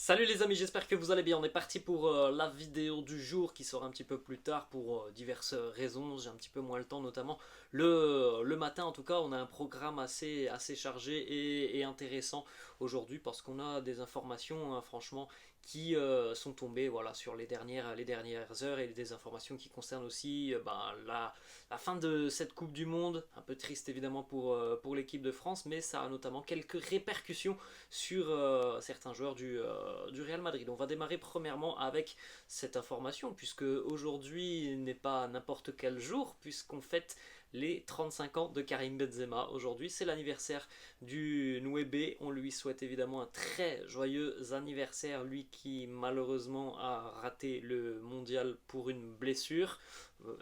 Salut les amis, j'espère que vous allez bien. On est parti pour la vidéo du jour qui sera un petit peu plus tard pour diverses raisons. J'ai un petit peu moins le temps, notamment le matin. En tout cas, on a un programme assez chargé et intéressant aujourd'hui parce qu'on a des informations, hein, franchement, qui sont tombées voilà, sur les dernières heures et des informations qui concernent aussi la fin de cette Coupe du Monde. Un peu triste évidemment pour l'équipe de France, mais ça a notamment quelques répercussions sur certains joueurs du Real Madrid. On va démarrer premièrement avec cette information, puisque aujourd'hui n'est pas n'importe quel jour, puisqu'on fête les 35 ans de Karim Benzema. Aujourd'hui, c'est l'anniversaire du Nouébé. On lui souhaite évidemment un très joyeux anniversaire, lui qui malheureusement a raté le mondial pour une blessure.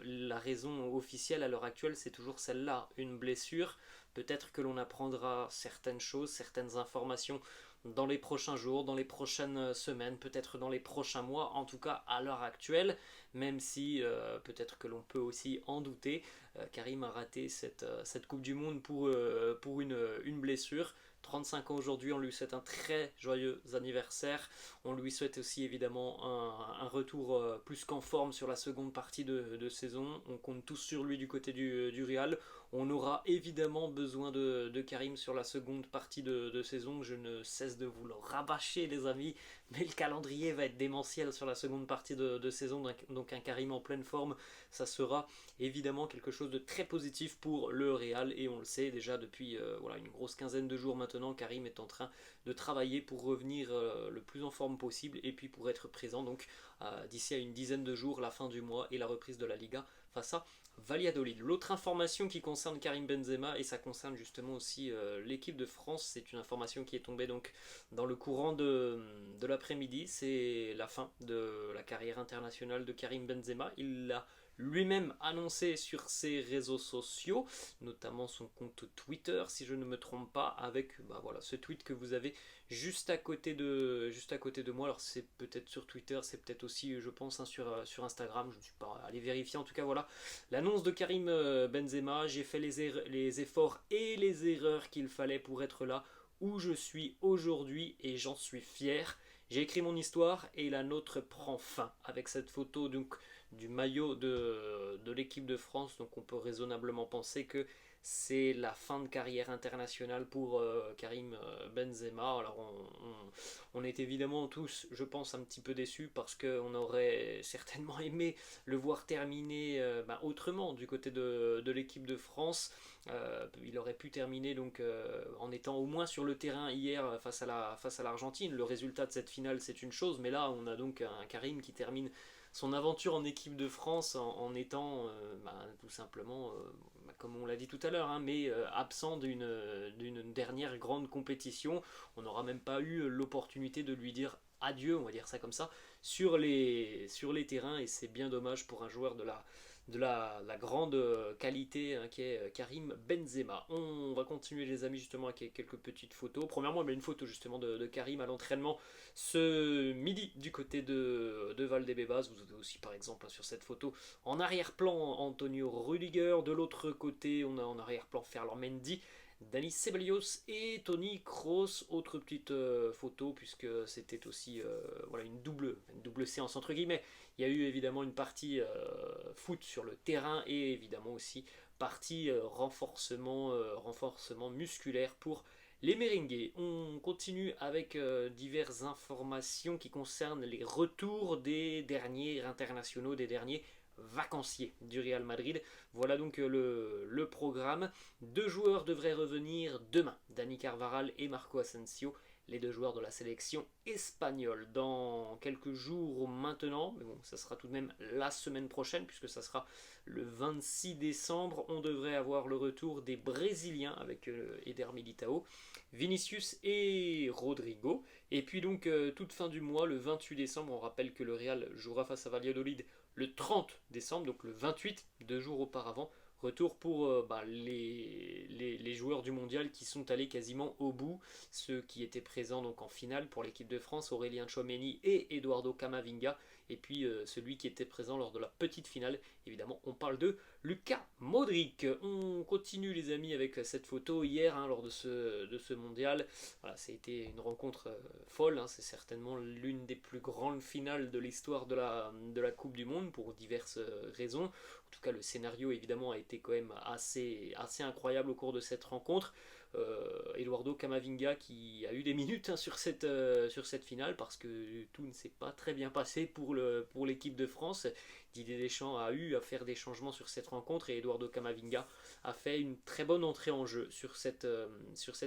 La raison officielle à l'heure actuelle, c'est toujours celle-là, une blessure. Peut-être que l'on apprendra certaines choses, certaines informations dans les prochains jours, dans les prochaines semaines, peut-être dans les prochains mois, en tout cas à l'heure actuelle, même si peut-être que l'on peut aussi en douter. Karim a raté cette Coupe du Monde pour une blessure. 35 ans aujourd'hui, on lui souhaite un très joyeux anniversaire. On lui souhaite aussi évidemment un retour plus qu'en forme sur la seconde partie de saison. On compte tous sur lui du côté du Real. On aura évidemment besoin de Karim sur la seconde partie de saison. Je ne cesse de vous le rabâcher les amis, mais le calendrier va être démentiel sur la seconde partie de saison. Donc un Karim en pleine forme, ça sera évidemment quelque chose de très positif pour le Real. Et on le sait déjà depuis voilà, une grosse quinzaine de jours maintenant, Karim est en train de travailler pour revenir le plus en forme possible et puis pour être présent donc d'ici à une dizaine de jours, la fin du mois et la reprise de la Liga face à Valladolid. L'autre information qui concerne Karim Benzema, et ça concerne justement aussi l'équipe de France, c'est une information qui est tombée donc dans le courant de l'après-midi, c'est la fin de la carrière internationale de Karim Benzema. Il l'a lui-même annoncé sur ses réseaux sociaux, notamment son compte Twitter, si je ne me trompe pas, avec voilà, ce tweet que vous avez juste à côté de moi. Alors c'est peut-être sur Twitter, c'est peut-être aussi, je pense, hein, sur Instagram, je ne suis pas allé vérifier. En tout cas, voilà, l'annonce de Karim Benzema, j'ai fait les efforts et les erreurs qu'il fallait pour être là où je suis aujourd'hui et j'en suis fier. J'ai écrit mon histoire et la nôtre prend fin avec cette photo donc du maillot de l'équipe de France. Donc on peut raisonnablement penser que c'est la fin de carrière internationale pour Karim Benzema. Alors on est évidemment tous, je pense, un petit peu déçus parce qu'on aurait certainement aimé le voir terminer autrement du côté de l'équipe de France. Il aurait pu terminer donc en étant au moins sur le terrain hier face à l'Argentine. Le résultat de cette finale c'est une chose, mais là on a donc un Karim qui termine son aventure en équipe de France en étant tout simplement, comme on l'a dit tout à l'heure, hein, mais absent d'une dernière grande compétition. On n'aura même pas eu l'opportunité de lui dire adieu, on va dire ça comme ça, sur les terrains, et c'est bien dommage pour un joueur de la grande qualité hein, qui est Karim Benzema. On va continuer les amis justement avec quelques petites photos. Premièrement, il y a une photo justement de Karim à l'entraînement ce midi du côté de Valdebebas. Vous avez aussi par exemple sur cette photo en arrière-plan Antonio Rudiger. De l'autre côté, on a en arrière-plan Ferland Mendy, Dani Ceballos et Toni Kroos. Autre petite photo puisque c'était aussi voilà, une double séance entre guillemets. Il y a eu évidemment une partie foot sur le terrain et évidemment aussi partie renforcement musculaire pour les merengues. On continue avec diverses informations qui concernent les retours des derniers internationaux, des derniers vacanciers du Real Madrid. Voilà donc le programme. Deux joueurs devraient revenir demain, Dani Carvajal et Marco Asensio, les deux joueurs de la sélection espagnole. Dans quelques jours maintenant, mais bon, ça sera tout de même la semaine prochaine, puisque ça sera le 26 décembre, on devrait avoir le retour des Brésiliens avec Eder Militao, Vinicius et Rodrigo. Et puis donc, toute fin du mois, le 28 décembre, on rappelle que le Real jouera face à Valladolid le 30 décembre, donc le 28, 2 jours auparavant, Retour pour les joueurs du mondial qui sont allés quasiment au bout, ceux qui étaient présents donc en finale pour l'équipe de France, Aurélien Tchouameni et Eduardo Camavinga, et puis celui qui était présent lors de la petite finale, évidemment on parle de Luka Modric. On continue les amis avec cette photo hier lors de ce mondial. Voilà, ça a été une rencontre folle, c'est certainement l'une des plus grandes finales de l'histoire de la Coupe du Monde pour diverses raisons. En tout cas, le scénario évidemment a été quand même assez incroyable au cours de cette rencontre. Eduardo Camavinga qui a eu des minutes sur cette finale parce que tout ne s'est pas très bien passé pour l'équipe de France. Didier Deschamps a eu à faire des changements sur cette rencontre et Eduardo Camavinga a fait une très bonne entrée en jeu sur cette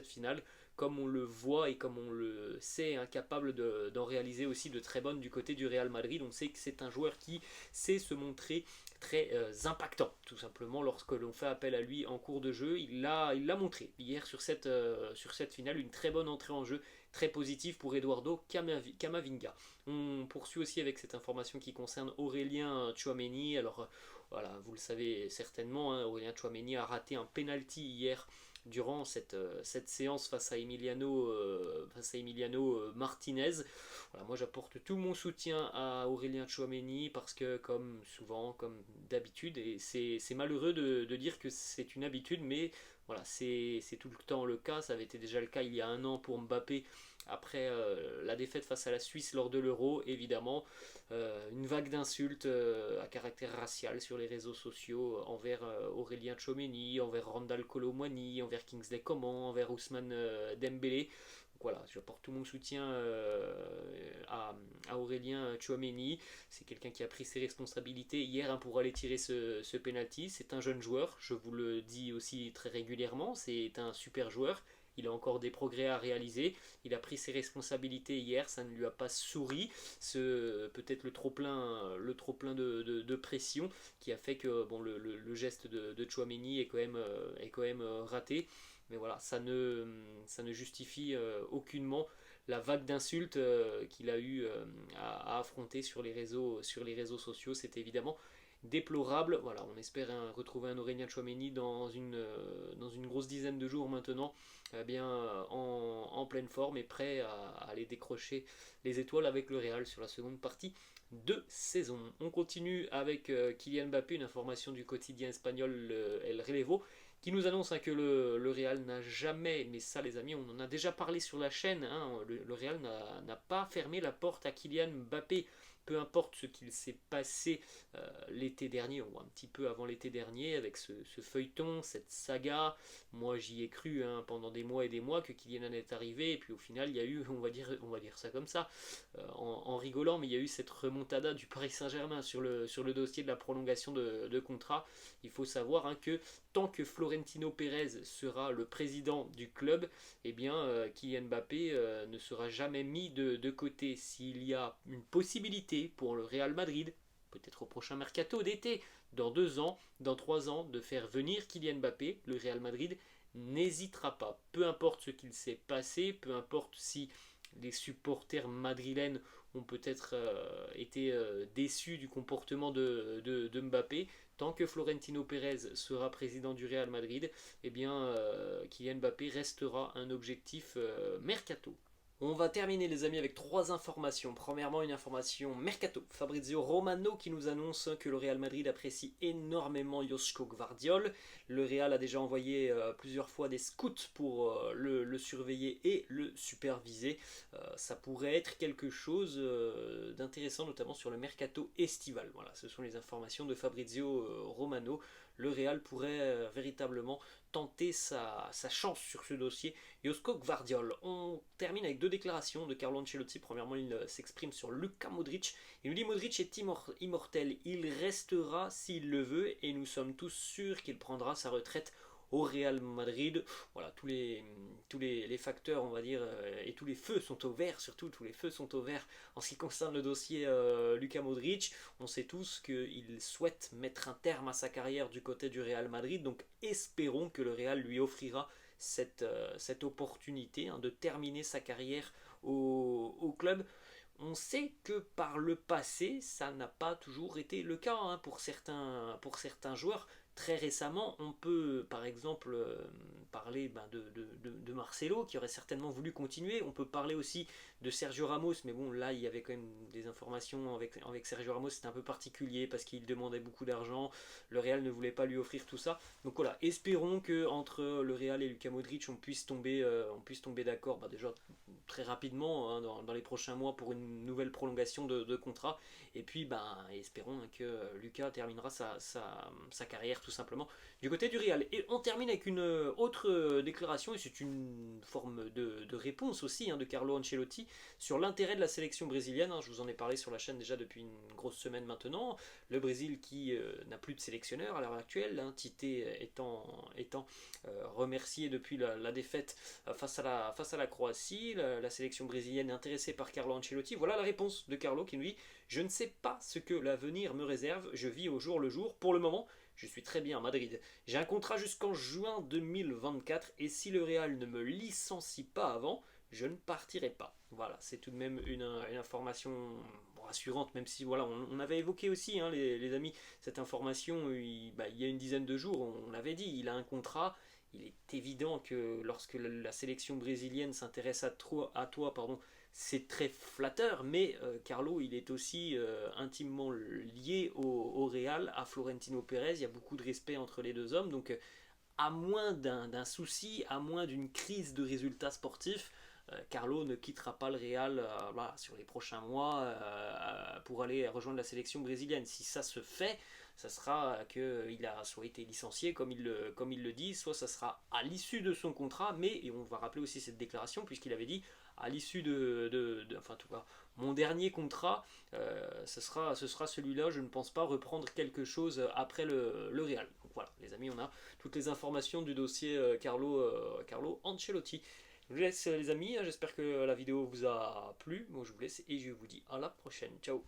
finale, comme on le voit et comme on le sait, capable d'en réaliser aussi de très bonnes du côté du Real Madrid. On sait que c'est un joueur qui sait se montrer très impactant, tout simplement, lorsque l'on fait appel à lui en cours de jeu. Il l'a montré hier sur cette finale, une très bonne entrée en jeu, très positive pour Eduardo Camavinga. On poursuit aussi avec cette information qui concerne Aurélien Tchouameni. Alors voilà, vous le savez certainement, Aurélien Tchouameni a raté un penalty hier durant cette séance face à Emiliano Martinez. Voilà, moi j'apporte tout mon soutien à Aurélien Tchouameni parce que comme souvent, comme d'habitude, et c'est malheureux de dire que c'est une habitude, mais voilà, c'est tout le temps le cas. Ça avait été déjà le cas il y a un an pour Mbappé après la défaite face à la Suisse lors de l'Euro, évidemment. Une vague d'insultes à caractère racial sur les réseaux sociaux envers Aurélien Tchouameni, envers Randal Kolo Muani, envers Kingsley Coman, envers Ousmane Dembélé. Donc voilà, j'apporte tout mon soutien à Aurélien Tchouameni. C'est quelqu'un qui a pris ses responsabilités hier pour aller tirer ce penalty. C'est un jeune joueur, je vous le dis aussi très régulièrement, c'est un super joueur. Il a encore des progrès à réaliser. Il a pris ses responsabilités hier, ça ne lui a pas souri. Peut-être le trop-plein de pression qui a fait que le geste de Tchouameni est quand même raté. Mais voilà, ça ne justifie aucunement la vague d'insultes qu'il a eu à affronter sur les réseaux sociaux. C'est évidemment déplorable. Voilà, on espère retrouver un Aurélien Tchouameni dans une grosse dizaine de jours maintenant, en pleine forme et prêt à aller décrocher les étoiles avec le Real sur la seconde partie de saison. On continue avec Kylian Mbappé, une information du quotidien espagnol El Relevo qui nous annonce que le Real n'a jamais, mais ça les amis, on en a déjà parlé sur la chaîne, le Real n'a pas fermé la porte à Kylian Mbappé. Peu importe ce qu'il s'est passé l'été dernier, ou un petit peu avant l'été dernier, avec ce feuilleton, cette saga. Moi j'y ai cru pendant des mois et des mois que Kylian est arrivé, et puis au final il y a eu, on va dire ça comme ça, en rigolant, mais il y a eu cette remontada du Paris Saint-Germain sur le dossier de la prolongation de contrat. Il faut savoir que tant que Florentino Pérez sera le président du club, Kylian Mbappé ne sera jamais mis de côté. S'il y a une possibilité pour le Real Madrid, peut-être au prochain mercato d'été, dans 2 ans, dans 3 ans, de faire venir Kylian Mbappé, le Real Madrid n'hésitera pas. Peu importe ce qu'il s'est passé, peu importe si les supporters madrilènes ont peut-être été déçus du comportement de Mbappé. Tant que Florentino Pérez sera président du Real Madrid, Kylian Mbappé restera un objectif mercato. On va terminer les amis avec 3 informations. Premièrement, une information mercato. Fabrizio Romano qui nous annonce que le Real Madrid apprécie énormément Joško Gvardiol. Le Real a déjà envoyé plusieurs fois des scouts pour le surveiller et le superviser. Ça pourrait être quelque chose d'intéressant, notamment sur le mercato estival. Voilà, ce sont les informations de Fabrizio Romano. Le Real pourrait véritablement tenter sa chance sur ce dossier. Joško Gvardiol. On termine avec 2 déclarations de Carlo Ancelotti. Premièrement, il s'exprime sur Luka Modric. Il nous dit: Modric est immortel. Il restera s'il le veut et nous sommes tous sûrs qu'il prendra sa retraite au Real Madrid. Voilà, tous les facteurs, on va dire, et tous les feux sont au vert, surtout tous les feux sont au vert en ce qui concerne le dossier Luka Modric. On sait tous qu'il souhaite mettre un terme à sa carrière du côté du Real Madrid, donc espérons que le Real lui offrira cette opportunité de terminer sa carrière au club. On sait que par le passé, ça n'a pas toujours été le cas pour certains joueurs. Très récemment, on peut par exemple parler de Marcelo qui aurait certainement voulu continuer. On peut parler aussi de Sergio Ramos, mais bon, là il y avait quand même des informations avec Sergio Ramos, c'était un peu particulier parce qu'il demandait beaucoup d'argent. Le Real ne voulait pas lui offrir tout ça. Donc voilà, espérons que entre le Real et Luka Modric, on puisse tomber d'accord déjà très rapidement hein, dans les prochains mois pour une nouvelle prolongation de contrat. Et puis, espérons que Lucas terminera sa carrière tout simplement du côté du Real. Et on termine avec une autre déclaration, et c'est une forme de réponse aussi hein, de Carlo Ancelotti sur l'intérêt de la sélection brésilienne. Hein. Je vous en ai parlé sur la chaîne déjà depuis une grosse semaine maintenant. Le Brésil qui n'a plus de sélectionneur à l'heure actuelle, hein, Tite étant remercié depuis la défaite face à la Croatie. La sélection brésilienne est intéressée par Carlo Ancelotti. Voilà la réponse de Carlo qui nous dit: je ne sais pas ce que l'avenir me réserve, je vis au jour le jour. Pour le moment, je suis très bien à Madrid. J'ai un contrat jusqu'en juin 2024 et si le Real ne me licencie pas avant, je ne partirai pas. Voilà, c'est tout de même une information rassurante, même si voilà, on avait évoqué aussi, hein, les amis, cette information il y a une dizaine de jours, on l'avait dit, il a un contrat. Il est évident que lorsque la sélection brésilienne s'intéresse à toi pardon, c'est très flatteur, mais Carlo, il est aussi intimement lié au Real, à Florentino Pérez. Il y a beaucoup de respect entre les deux hommes, donc à moins d'un souci, à moins d'une crise de résultats sportifs, Carlo ne quittera pas le Real voilà, sur les prochains mois pour aller rejoindre la sélection brésilienne. Si ça se fait, ça sera qu'il a soit été licencié comme il le dit, soit ça sera à l'issue de son contrat, mais, et on va rappeler aussi cette déclaration, puisqu'il avait dit à l'issue enfin en tout cas, mon dernier contrat, ce sera celui-là, je ne pense pas reprendre quelque chose après le Real. Donc voilà, les amis, on a toutes les informations du dossier Carlo Ancelotti. Je vous laisse les amis, j'espère que la vidéo vous a plu. Moi je vous laisse et je vous dis à la prochaine. Ciao.